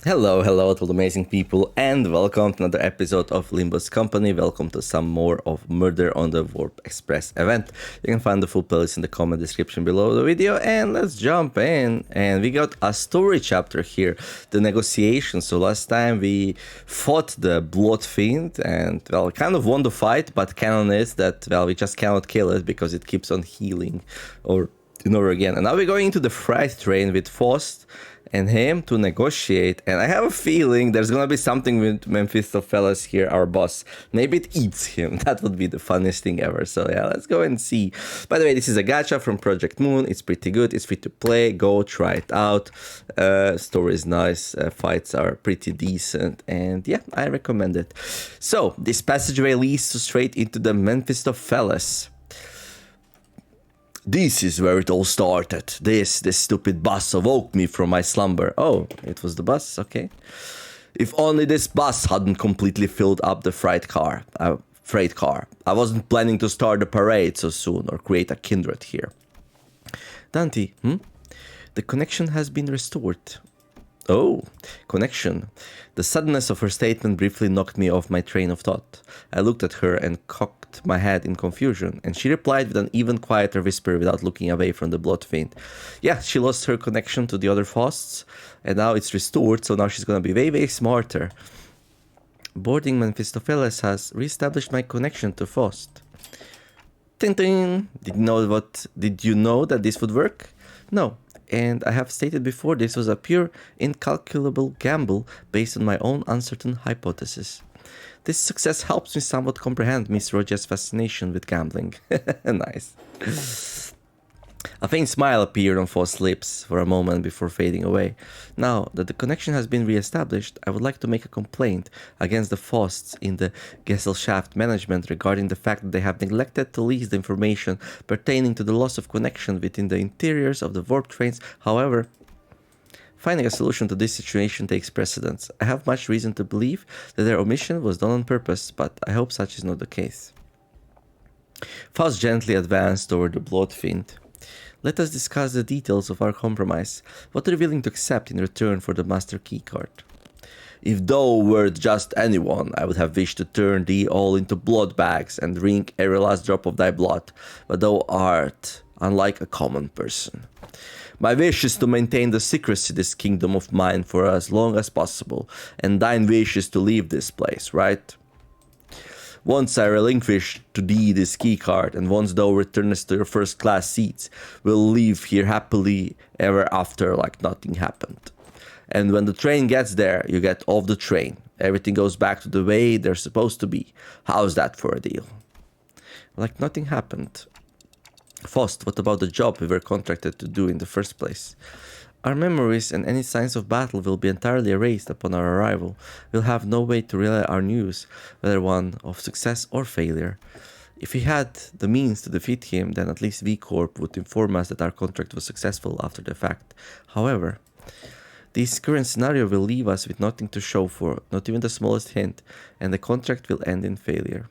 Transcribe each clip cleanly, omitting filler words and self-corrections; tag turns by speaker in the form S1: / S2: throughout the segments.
S1: Hello to all the amazing people, and welcome to another episode of Limbus Company. Welcome to some more of Murder on the Warp Express event. You can find the full playlist in the comment description below the video, and let's jump in. And we got a story chapter here, the negotiation. So last time we fought the Blood Fiend, and well, kind of won the fight, but canon is that, well, we just cannot kill it because it keeps on healing or over again. And now we're going into the freight train with Faust and him to negotiate, and I have a feeling there's gonna be something with Mephistopheles here, our boss. Maybe it eats him. That would be the funniest thing ever. So yeah, let's go and see. By the way, this is a gacha from Project Moon. It's pretty good. It's free to play. Go try it out. Story is nice. Fights are pretty decent, and yeah, I recommend it. So this passageway leads straight into the Mephistopheles. This is where it all started. This stupid bus awoke me from my slumber. Oh, it was the bus? Okay. If only this bus hadn't completely filled up the freight car. I wasn't planning to start the parade so soon or create a kindred here. Dante, The connection has been restored. Oh, connection. The suddenness of her statement briefly knocked me off my train of thought. I looked at her and cocked my head in confusion, and she replied with an even quieter whisper without looking away from the Blood Fiend. Yeah, she lost her connection to the other Fausts, and now it's restored, so now she's gonna be way smarter. Boarding Mephistopheles has reestablished my connection to Faust. Ting ting! Did you know that this would work? No. And I have stated before, this was a pure, incalculable gamble based on my own uncertain hypothesis. This success helps me somewhat comprehend Miss Roger's fascination with gambling. Nice. A faint smile appeared on Faust's lips for a moment before fading away. Now that the connection has been re-established, I would like to make a complaint against the Fausts in the Gesellschaft management regarding the fact that they have neglected to lease the information pertaining to the loss of connection within the interiors of the warp trains. However, finding a solution to this situation takes precedence. I have much reason to believe that their omission was done on purpose, but I hope such is not the case. Faust gently advanced toward the Blood Fiend. Let us discuss the details of our compromise. What are you willing to accept in return for the master keycard? If thou wert just anyone, I would have wished to turn thee all into blood bags and drink every last drop of thy blood, but thou art unlike a common person. My wish is to maintain the secrecy of this kingdom of mine for as long as possible, and thine wish is to leave this place, right? Once I relinquish to thee this keycard, and once thou returnest to your first-class seats, we'll live here happily ever after like nothing happened. And when the train gets there, you get off the train. Everything goes back to the way they're supposed to be. How's that for a deal? Like nothing happened. Faust, what about the job we were contracted to do in the first place? Our memories and any signs of battle will be entirely erased upon our arrival. We'll have no way to relay our news, whether one of success or failure. If we had the means to defeat him, then at least E.G.O would inform us that our contract was successful after the fact. However, this current scenario will leave us with nothing to show for, not even the smallest hint, and the contract will end in failure.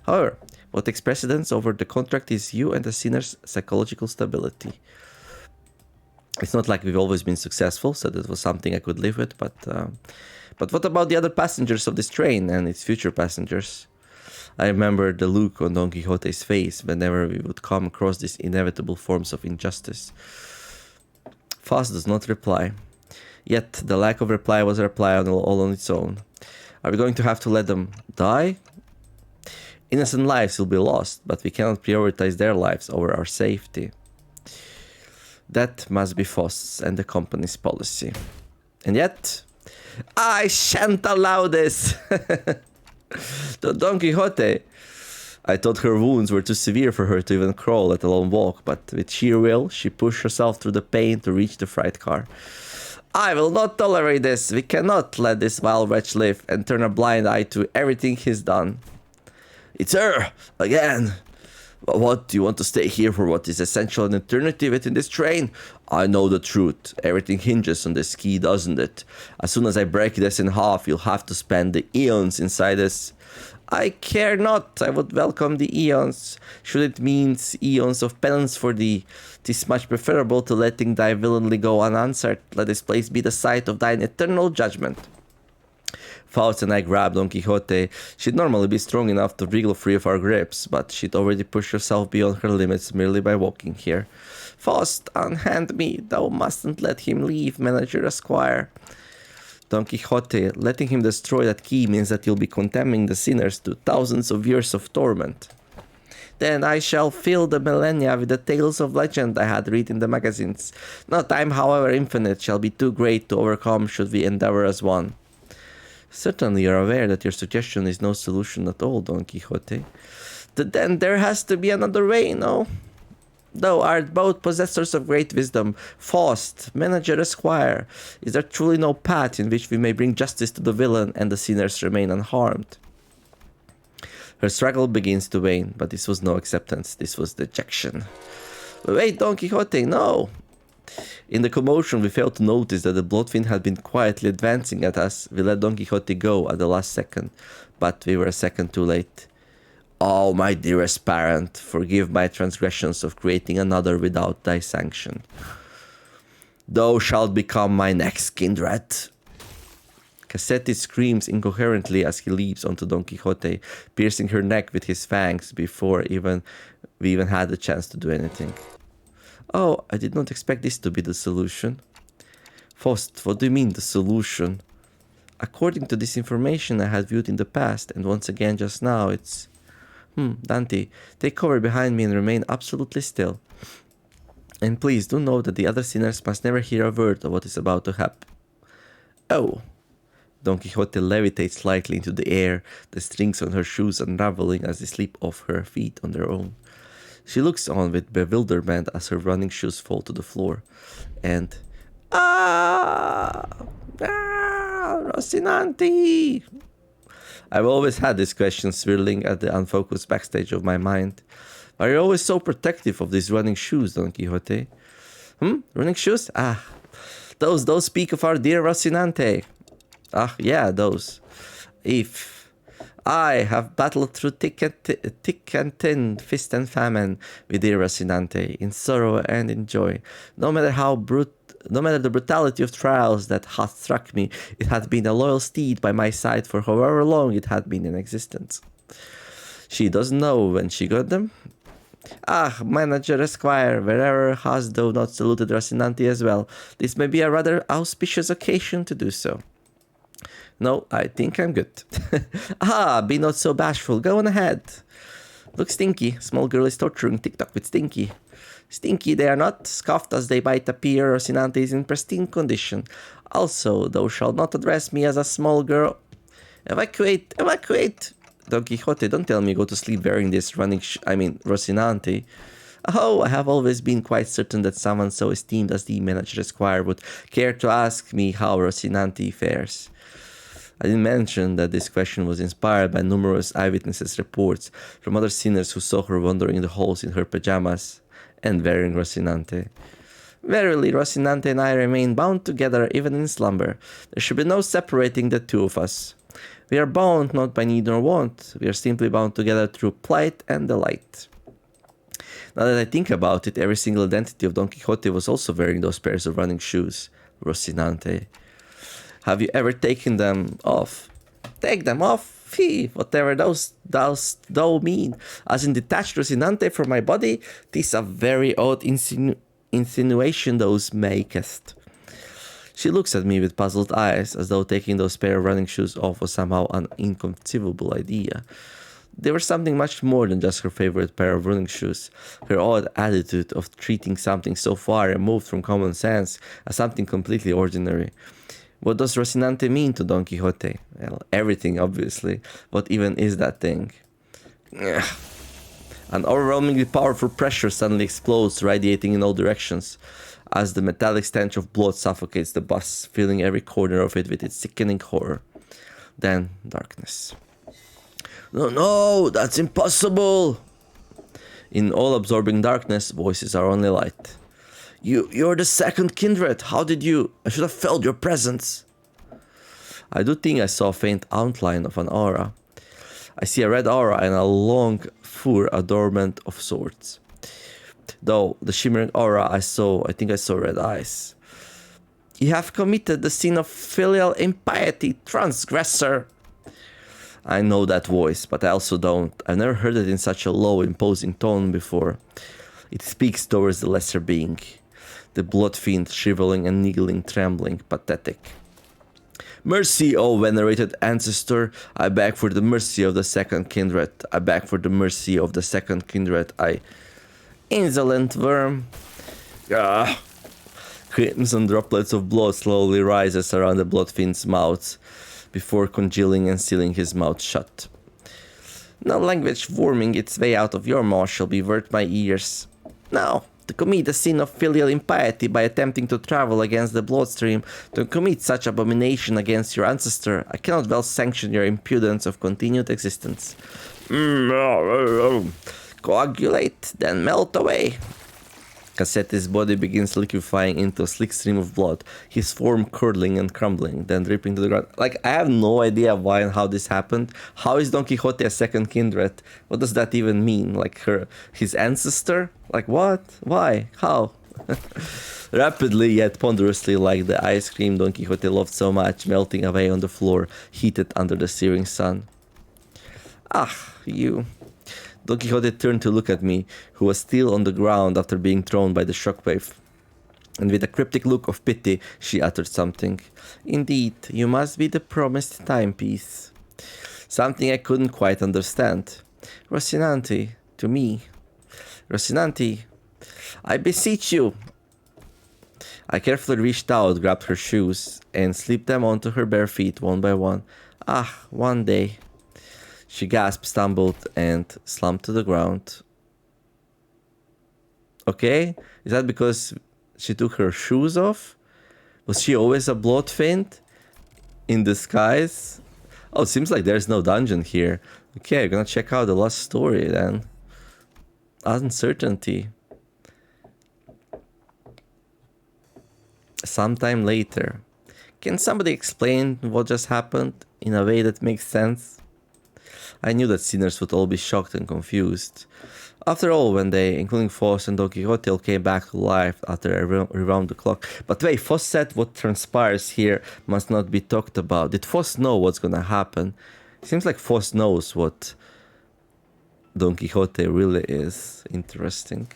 S1: However, what takes precedence over the contract is you and the sinner's psychological stability. It's not like we've always been successful, so that was something I could live with, but what about the other passengers of this train and its future passengers? I remember the look on Don Quixote's face whenever we would come across these inevitable forms of injustice. Faust does not reply. Yet the lack of reply was a reply all on its own. Are we going to have to let them die? Innocent lives will be lost, but we cannot prioritize their lives over our safety. That must be Faust's and the company's policy. And yet, I shan't allow this! Don Quixote, I thought her wounds were too severe for her to even crawl, let alone walk, but with sheer will, she pushed herself through the pain to reach the freight car. I will not tolerate this. We cannot let this vile wretch live and turn a blind eye to everything he's done. It's her! Again! What, do you want to stay here for what is essential an eternity within this train? I know the truth. Everything hinges on this key, doesn't it? As soon as I break this in half, you'll have to spend the eons inside this. I care not. I would welcome the eons, should it means eons of penance for thee. 'Tis much preferable to letting thy villainy go unanswered. Let this place be the site of thine eternal judgment. Faust and I grabbed Don Quixote. She'd normally be strong enough to wriggle free of our grips, but she'd already pushed herself beyond her limits merely by walking here. Faust, unhand me. Thou mustn't let him leave, Manager Esquire. Don Quixote, letting him destroy that key means that you'll be condemning the sinners to thousands of years of torment. Then I shall fill the millennia with the tales of legend I had read in the magazines. No time, however infinite, shall be too great to overcome should we endeavor as one. Certainly you're aware that your suggestion is no solution at all, Don Quixote. Then there has to be another way, no? Thou art both possessors of great wisdom. Faust, Manager Esquire, is there truly no path in which we may bring justice to the villain and the sinners remain unharmed? Her struggle begins to wane, but this was no acceptance, this was dejection. Wait, Don Quixote, no! In the commotion, we failed to notice that the Bloodfiend had been quietly advancing at us. We let Don Quixote go at the last second, but we were a second too late. Oh, my dearest parent, forgive my transgressions of creating another without thy sanction. Thou shalt become my next kindred. Cassetti screams incoherently as he leaps onto Don Quixote, piercing her neck with his fangs before we even had the chance to do anything. Oh, I did not expect this to be the solution. Faust, what do you mean, the solution? According to this information I had viewed in the past, and once again just now, it's... Dante, take cover behind me and remain absolutely still. And please do note that the other sinners must never hear a word of what is about to happen. Oh! Don Quixote levitates slightly into the air, the strings on her shoes unraveling as they slip off her feet on their own. She looks on with bewilderment as her running shoes fall to the floor. And... Rocinante! I've always had this question swirling at the unfocused backstage of my mind. Why are you always so protective of these running shoes, Don Quixote? Running shoes? Those speak of our dear Rocinante. Yeah, those. If I have battled through thick and thin, fist and famine with dear Rocinante, in sorrow and in joy, no matter the brutality of trials that hath struck me, it hath been a loyal steed by my side for however long it had been in existence. She doesn't know when she got them? Manager Esquire, wherever hast thou not saluted Rocinante as well? This may be a rather auspicious occasion to do so. No, I think I'm good. Be not so bashful, go on ahead. Look, Stinky, small girl is torturing TikTok with Stinky. Stinky they are not, scoffed as they might appear, Rocinante is in pristine condition. Also, thou shalt not address me as a small girl. Evacuate! Don Quixote, don't tell me go to sleep wearing this Rocinante. Oh, I have always been quite certain that someone so esteemed as the Manager Esquire would care to ask me how Rocinante fares. I didn't mention that this question was inspired by numerous eyewitnesses' reports from other sinners who saw her wandering in the halls in her pajamas and wearing Rocinante. Verily, Rocinante and I remain bound together even in slumber. There should be no separating the two of us. We are bound not by need nor want. We are simply bound together through plight and delight. Now that I think about it, every single identity of Don Quixote was also wearing those pairs of running shoes. Rocinante. Have you ever taken them off? Take them off? Fee, whatever thou mean. As in detached Rocinante from my body, 'tis a very odd insinuation thou makest. She looks at me with puzzled eyes, as though taking those pair of running shoes off was somehow an inconceivable idea. They were something much more than just her favorite pair of running shoes. Her odd attitude of treating something so far removed from common sense as something completely ordinary. What does Rocinante mean to Don Quixote? Well, everything, obviously. What even is that thing? Ugh. An overwhelmingly powerful pressure suddenly explodes, radiating in all directions, as the metallic stench of blood suffocates the bus, filling every corner of it with its sickening horror. Then, darkness. No, that's impossible! In all-absorbing darkness, voices are only light. You're the second kindred. How did you... I should have felt your presence. I do think I saw a faint outline of an aura. I see a red aura and a long fur adornment of sorts. Though the shimmering aura I think I saw red eyes. You have committed the sin of filial impiety, transgressor. I know that voice, but I also don't. I've never heard it in such a low, imposing tone before. It speaks towards the lesser being. The blood fiend, shriveling and niggling, trembling, pathetic. Mercy, O venerated ancestor, I beg for the mercy of the second kindred. I beg for the mercy of the second kindred. Insolent worm. Ah. Crimson droplets of blood slowly rises around the blood fiend's mouth before congealing and sealing his mouth shut. No language worming its way out of your mouth shall be worth my ears. Now, to commit the sin of filial impiety by attempting to travel against the bloodstream, to commit such abomination against your ancestor, I cannot well sanction your impudence of continued existence. Coagulate, then melt away. Cassetti's body begins liquefying into a slick stream of blood, his form curdling and crumbling, then dripping to the ground. Like, I have no idea why and how this happened. How is Don Quixote a second kindred? What does that even mean? Like, his ancestor? Like, what? Why? How? Rapidly yet ponderously, like the ice cream Don Quixote loved so much, melting away on the floor, heated under the searing sun. Ah, you... Don Quixote turned to look at me, who was still on the ground after being thrown by the shockwave. And with a cryptic look of pity, she uttered something. Indeed, you must be the promised timepiece. Something I couldn't quite understand. Rocinante, to me. Rocinante, I beseech you. I carefully reached out, grabbed her shoes, and slipped them onto her bare feet one by one. Ah, one day. She gasped, stumbled, and slumped to the ground. Okay? Is that because she took her shoes off? Was she always a blood fiend? In disguise? Oh, it seems like there's no dungeon here. Okay, I'm gonna check out the last story then. Uncertainty. Sometime later. Can somebody explain what just happened in a way that makes sense? I knew that sinners would all be shocked and confused. After all, when they, including Foss and Don Quixote, all came back to life after I rewound the clock. But wait, Foss said what transpires here must not be talked about. Did Foss know what's gonna happen? Seems like Foss knows what Don Quixote really is. Interesting.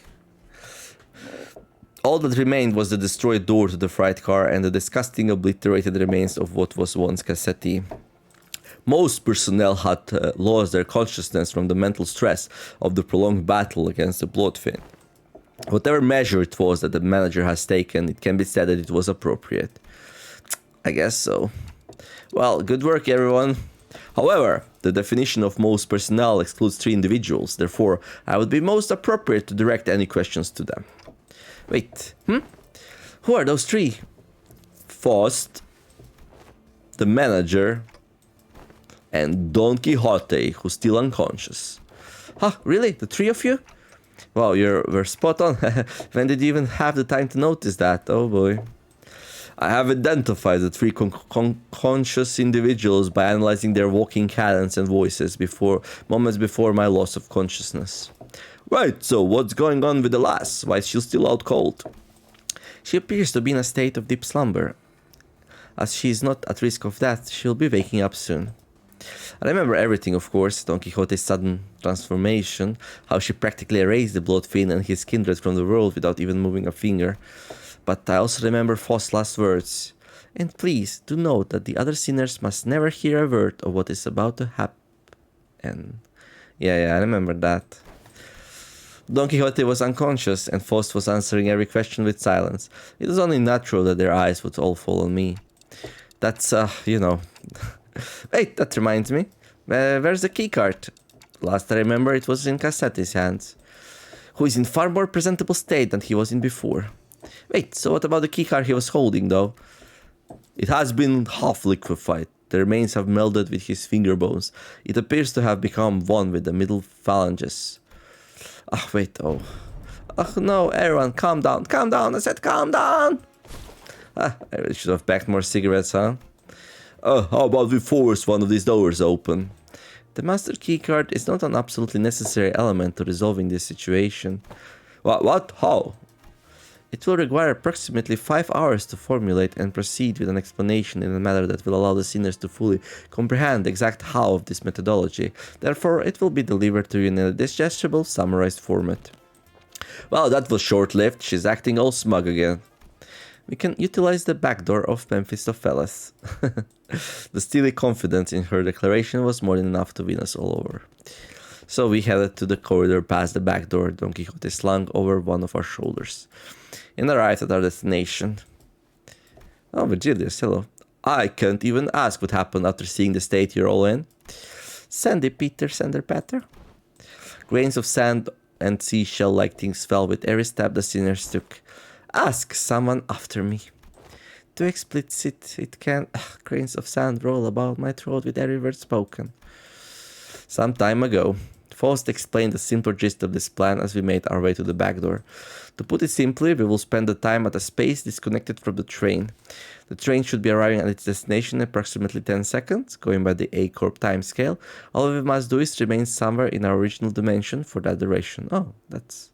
S1: All that remained was the destroyed door to the freight car and the disgusting obliterated remains of what was once Cassetti. Most personnel had lost their consciousness from the mental stress of the prolonged battle against the bloodfiend. Whatever measure it was that the manager has taken, it can be said that it was appropriate. I guess so. Well, good work everyone. However, the definition of most personnel excludes 3 individuals, therefore I would be most appropriate to direct any questions to them. Wait, Who are those 3? Faust, the manager, and Don Quixote, who's still unconscious. Huh, really? The 3 of you? Wow, we're spot on. When did you even have the time to notice that? Oh boy. I have identified the 3 conscious individuals by analyzing their walking cadence and voices moments before my loss of consciousness. Right, so what's going on with the lass? Why is she still out cold? She appears to be in a state of deep slumber. As she is not at risk of death, she'll be waking up soon. I remember everything, of course, Don Quixote's sudden transformation, how she practically erased the blood fiend and his kindred from the world without even moving a finger. But I also remember Foss' last words. And please, do note that the other sinners must never hear a word of what is about to happen. Yeah, I remember that. Don Quixote was unconscious, and Foss was answering every question with silence. It was only natural that their eyes would all fall on me. That's, Wait, that reminds me. Where's the keycard? Last I remember, it was in Cassetti's hands, who is in far more presentable state than he was in before. Wait, so what about the keycard he was holding, though? It has been half liquefied. The remains have melded with his finger bones. It appears to have become one with the middle phalanges. Oh no, everyone, calm down, I said calm down! I really should have packed more cigarettes, huh? Oh, how about we force one of these doors open? The master keycard is not an absolutely necessary element to resolving this situation. What? How? It will require approximately 5 hours to formulate and proceed with an explanation in a manner that will allow the sinners to fully comprehend the exact how of this methodology. Therefore, it will be delivered to you in a digestible, summarized format. Well, that was short-lived. She's acting all smug again. We can utilize the back door of Mephistopheles. The steely confidence in her declaration was more than enough to win us all over. So we headed to the corridor past the back door Don Quixote slung over one of our shoulders, and arrived at our destination. Oh, Virgilius, hello. I can't even ask what happened after seeing the state you're all in. Sandy Peter Sanderpatter. Grains of sand and seashell-like things fell with every step the sinners took. Ask someone after me. Too explicit, it can... grains of sand roll about my throat with every word spoken. Some time ago, Faust explained the simpler gist of this plan as we made our way to the back door. To put it simply, we will spend the time at a space disconnected from the train. The train should be arriving at its destination in approximately 10 seconds, going by the E.G.O timescale. All we must do is remain somewhere in our original dimension for that duration. Oh, that's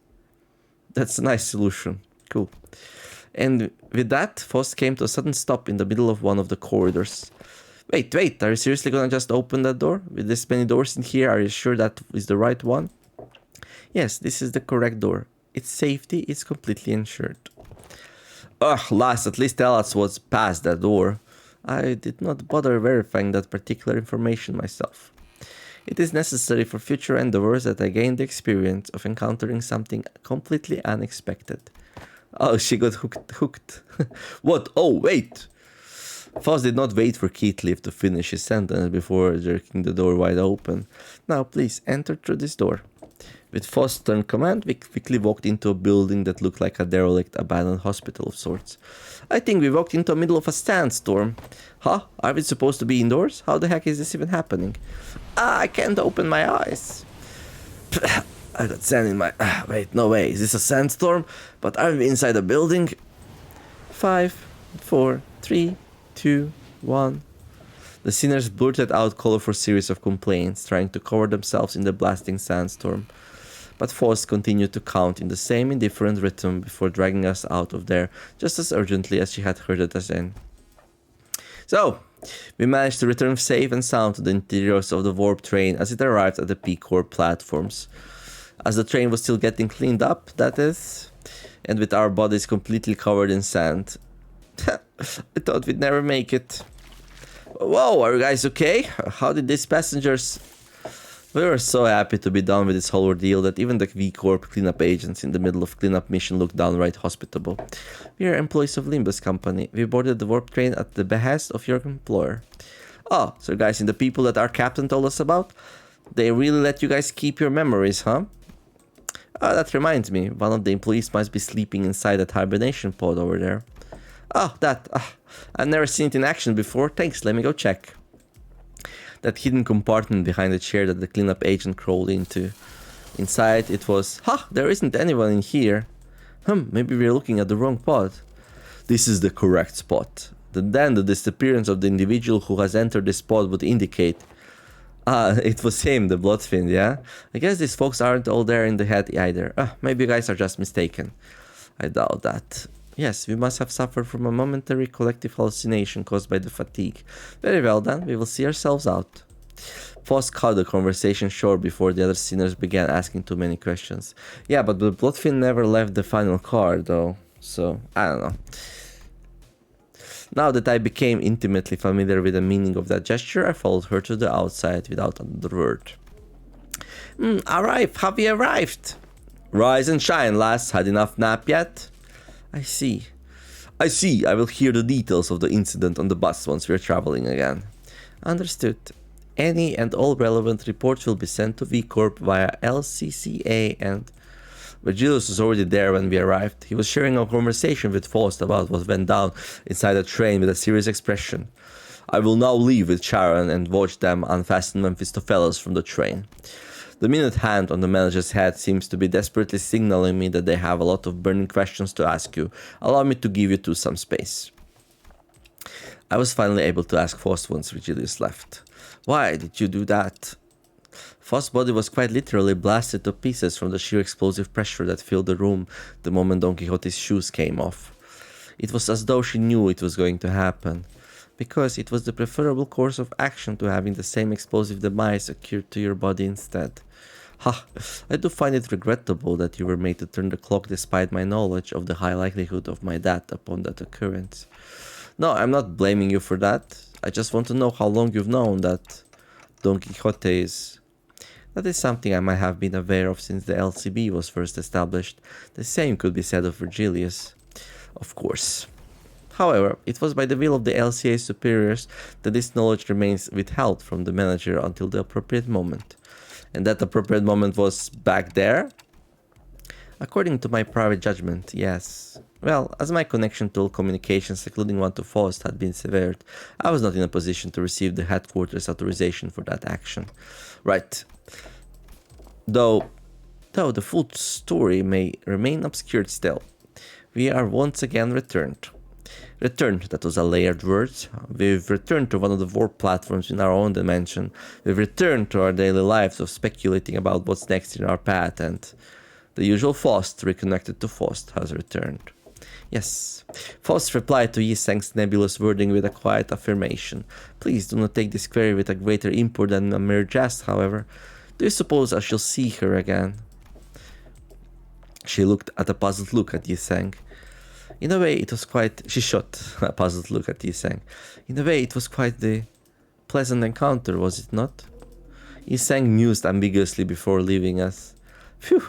S1: a nice solution. Cool. And with that, Faust came to a sudden stop in the middle of one of the corridors. Wait, are you seriously gonna just open that door? With this many doors in here, are you sure that is the right one? Yes, this is the correct door. Its safety is completely ensured. Ugh, lass, at least tell us what's past that door. I did not bother verifying that particular information myself. It is necessary for future endeavors that I gain the experience of encountering something completely unexpected. Oh, she got hooked. What? Oh, wait! Faust did not wait for Keithleaf to finish his sentence before jerking the door wide open. Now, please, enter through this door. With Faust's stern command, we quickly walked into a building that looked like a derelict, abandoned hospital of sorts. I think we walked into the middle of a sandstorm. Huh? Are we supposed to be indoors? How the heck is this even happening? I can't open my eyes. I got sand in my... wait, no way. Is this a sandstorm? But are we inside a building? 5, 4, 3, 2, 1. The sinners blurted out colorful series of complaints, trying to cover themselves in the blasting sandstorm. But Faust continued to count in the same indifferent rhythm before dragging us out of there just as urgently as she had herded us in. So, we managed to return safe and sound to the interiors of the warp train as it arrived at the P-Core platforms. As the train was still getting cleaned up, that is, and with our bodies completely covered in sand. I thought we'd never make it. Whoa, are you guys okay? How did these passengers... We were so happy to be done with this whole ordeal that even the V-Corp cleanup agents in the middle of cleanup mission looked downright hospitable. We are employees of Limbus company. We boarded the warp train at the behest of your employer. Oh, so guys, and the people that our captain told us about? They really let you guys keep your memories, huh? That reminds me, one of the employees must be sleeping inside that hibernation pod over there. Oh, that. I've never seen it in action before. Thanks, let me go check. That hidden compartment behind the chair that the cleanup agent crawled into. Inside, it was, there isn't anyone in here. Maybe we're looking at the wrong pod. This is the correct spot. Then the disappearance of the individual who has entered this pod would indicate. It was him, the Bloodfiend, yeah? I guess these folks aren't all there in the head either. Maybe you guys are just mistaken. I doubt that. Yes, we must have suffered from a momentary collective hallucination caused by the fatigue. Very well then, we will see ourselves out. Faust cut the conversation short before the other sinners began asking too many questions. Yeah, but the Bloodfiend never left the final car though, so I don't know. Now that I became intimately familiar with the meaning of that gesture, I followed her to the outside without another word. Arrive, have you arrived? Rise and shine, lass, had enough nap yet? I see. I will hear the details of the incident on the bus once we're traveling again. Understood. Any and all relevant reports will be sent to V-Corp via LCCA and... Virgilius was already there when we arrived. He was sharing a conversation with Faust about what went down inside the train with a serious expression. I will now leave with Charon and watch them unfasten Mephistopheles from the train. The minute hand on the manager's head seems to be desperately signaling me that they have a lot of burning questions to ask you. Allow me to give you two some space. I was finally able to ask Faust once Virgilius left. Why did you do that? Faust's body was quite literally blasted to pieces from the sheer explosive pressure that filled the room the moment Don Quixote's shoes came off. It was as though she knew it was going to happen, because it was the preferable course of action to having the same explosive demise occur to your body instead. Ha, I do find it regrettable that you were made to turn the clock despite my knowledge of the high likelihood of my death upon that occurrence. No, I'm not blaming you for that. I just want to know how long you've known that Don Quixote is... That is something I might have been aware of since the LCB was first established. The same could be said of Virgilius. Of course. However, it was by the will of the LCA superiors that this knowledge remains withheld from the manager until the appropriate moment. And that appropriate moment was back there? According to my private judgment, yes. Well, as my connection to all communications, including one to Faust, had been severed, I was not in a position to receive the headquarters authorization for that action. Right. Though the full story may remain obscured still, we are once again returned. Returned, that was a layered word. We've returned to one of the warp platforms in our own dimension. We've returned to our daily lives of speculating about what's next in our path, and the usual Faust, reconnected to Faust, has returned. Yes, Faust replied to Yi-Seng's nebulous wording with a quiet affirmation. Please do not take this query with a greater import than a mere jest, however. Do you suppose I shall see her again? She looked at a puzzled look at Yi-Seng. In a way, it was quite... She shot a puzzled look at Yi-Seng. In a way, it was quite the pleasant encounter, was it not? Yi-Seng mused ambiguously before leaving us. Phew!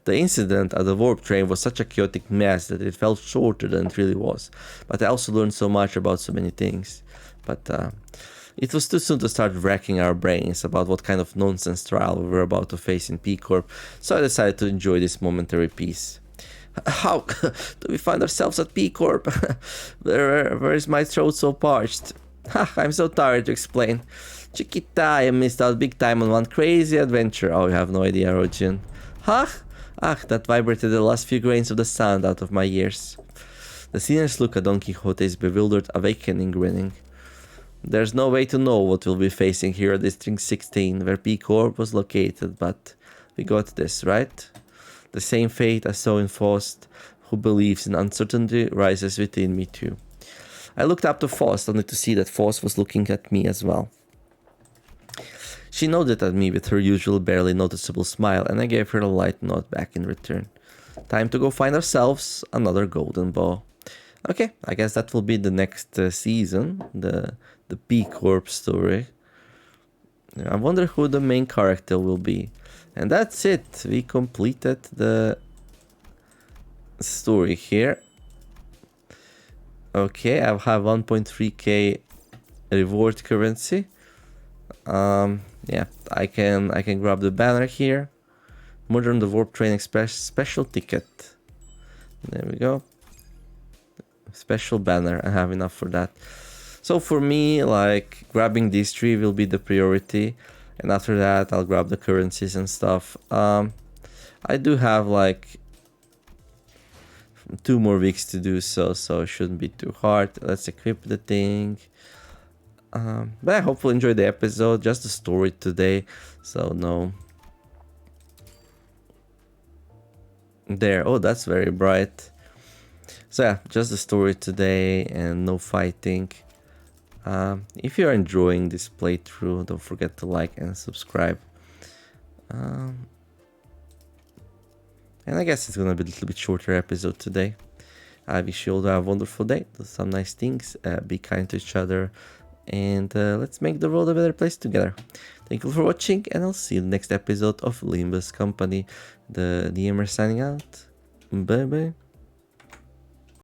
S1: The incident at the warp train was such a chaotic mess that it felt shorter than it really was. But I also learned so much about so many things. But it was too soon to start racking our brains about what kind of nonsense trial we were about to face in P-Corp, so I decided to enjoy this momentary peace. How do we find ourselves at P-Corp? Where is my throat so parched? I'm so tired to explain. Chiquita, I missed out big time on one crazy adventure. Oh, you have no idea, Rojin. That vibrated the last few grains of the sound out of my ears. The seniors look at Don Quixote's bewildered awakening, grinning. There's no way to know what we'll be facing here at District 16, where P-Corp was located, but we got this, right? The same fate I saw in Faust, who believes in uncertainty, rises within me too. I looked up to Faust only to see that Faust was looking at me as well. She nodded at me with her usual barely noticeable smile, and I gave her a light nod back in return. Time to go find ourselves another golden bow. Okay, I guess that will be the next season, the P-Corp story. I wonder who the main character will be. And that's it. We completed the story here. Okay, I have 1.3k reward currency. Yeah, I can grab the banner here. Modern the Warp Train Express special ticket. There we go. Special banner. I have enough for that. So for me, like, grabbing these three will be the priority. And after that, I'll grab the currencies and stuff. I do have like 2 more weeks to do so it shouldn't be too hard. Let's equip the thing. But I hope you enjoyed the episode, just the story today. So no. There, oh, that's very bright. So yeah, just the story today and no fighting. If you're enjoying this playthrough, don't forget to like and subscribe. And I guess it's gonna be a little bit shorter episode today. I wish you all have a wonderful day, do some nice things, be kind to each other, and let's make the world a better place together. Thank you for watching, and I'll see you in the next episode of Limbus Company. TheNeomare signing out. Bye bye.